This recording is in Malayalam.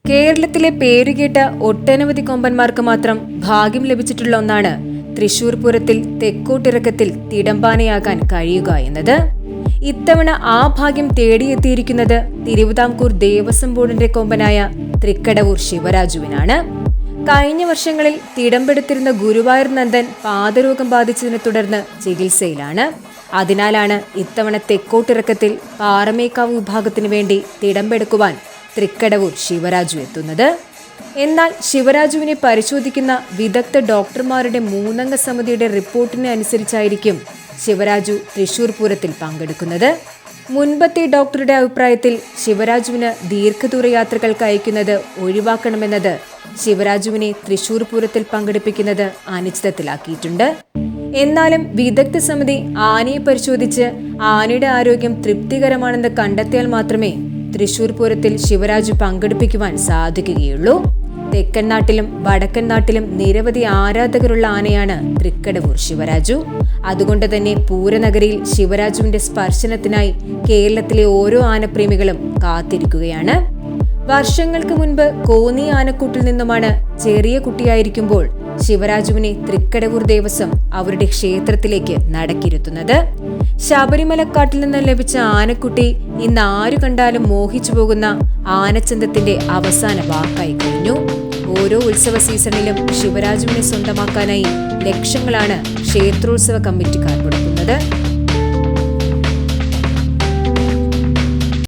കേരളത്തിലെ പേരുകേട്ട ഒട്ടനവധി കൊമ്പന്മാർക്ക് മാത്രം ഭാഗ്യം ലഭിച്ചിട്ടുള്ള ഒന്നാണ് തൃശൂർ പൂരത്തിൽ തെക്കോട്ടിറക്കത്തിൽ തിടമ്പാനയാകാൻ കഴിയുക എന്നത്. ഇത്തവണ ആ ഭാഗ്യം തേടിയെത്തിയിരിക്കുന്നത് തിരുവിതാംകൂർ ദേവസ്വം ബോർഡിന്റെ കൊമ്പനായ തൃക്കടവൂർ ശിവരാജുവിനാണ്. കഴിഞ്ഞ വർഷങ്ങളിൽ തിടമ്പെടുത്തിരുന്ന ഗുരുവായൂർ നന്ദൻ പാദരോഗം ബാധിച്ചതിനെ തുടർന്ന് ചികിത്സയിലാണ്. അതിനാലാണ് ഇത്തവണ തെക്കോട്ടിറക്കത്തിൽ പാറമേക്കാവ് വിഭാഗത്തിനു വേണ്ടി തിടമ്പെടുക്കുവാൻ തൃക്കടവൂർ ശിവരാജു എത്തുന്നത്. എന്നാൽ ശിവരാജുവിനെ പരിശോധിക്കുന്ന വിദഗ്ധ ഡോക്ടർമാരുടെ 3-അംഗ സമിതിയുടെ റിപ്പോർട്ടിന് അനുസരിച്ചായിരിക്കും ശിവരാജു തൃശൂർ പൂരത്തിൽ പങ്കെടുക്കുന്നത്. മുൻപത്തെ ഡോക്ടറുടെ അഭിപ്രായത്തിൽ ശിവരാജുവിന് ദീർഘദൂര യാത്രകൾക്ക് അയക്കുന്നത് ഒഴിവാക്കണമെന്നത് ശിവരാജുവിനെ തൃശൂർ പൂരത്തിൽ പങ്കെടുപ്പിക്കുന്നത് അനിശ്ചിതത്തിലാക്കിയിട്ടുണ്ട്. എന്നാലും വിദഗ്ധ സമിതി ആനയെ പരിശോധിച്ച് ആനയുടെ ആരോഗ്യം തൃപ്തികരമാണെന്ന് കണ്ടെത്തിയാൽ മാത്രമേ തൃശൂർ പൂരത്തിൽ ശിവരാജു പങ്കെടുപ്പിക്കുവാൻ സാധിക്കുകയുള്ളൂ. തെക്കൻ നാട്ടിലും വടക്കൻ നാട്ടിലും നിരവധി ആരാധകരുള്ള ആനയാണ് തൃക്കടവൂർ ശിവരാജു. അതുകൊണ്ട് തന്നെ പൂരനഗരിയിൽ ശിവരാജുവിന്റെ സ്പർശനത്തിനായി കേരളത്തിലെ ഓരോ ആനപ്രേമികളും കാത്തിരിക്കുകയാണ്. വർഷങ്ങൾക്ക് മുൻപ് കോന്നി ആനക്കൂട്ടിൽ നിന്നുമാണ് ചെറിയ കുട്ടിയായിരിക്കുമ്പോൾ ശിവരാജുവിനെ തൃക്കടവൂർ ദേവസ്വം അവരുടെ ക്ഷേത്രത്തിലേക്ക് നടക്കിരുത്തുന്നത്. ശബരിമലക്കാട്ടിൽ നിന്ന് ലഭിച്ച ആനക്കുട്ടി ഇന്ന് ആരു കണ്ടാലും മോഹിച്ചു പോകുന്ന ആനച്ചന്തത്തിന്റെ അവസാന വാക്കായി കഴിഞ്ഞു. ഓരോ ഉത്സവ സീസണിലും ശിവരാജുവിനെ സ്വന്തമാക്കാനായി ലക്ഷങ്ങളാണ് ക്ഷേത്രോത്സവ കമ്മിറ്റിക്കാർ കൊടുക്കുന്നത്.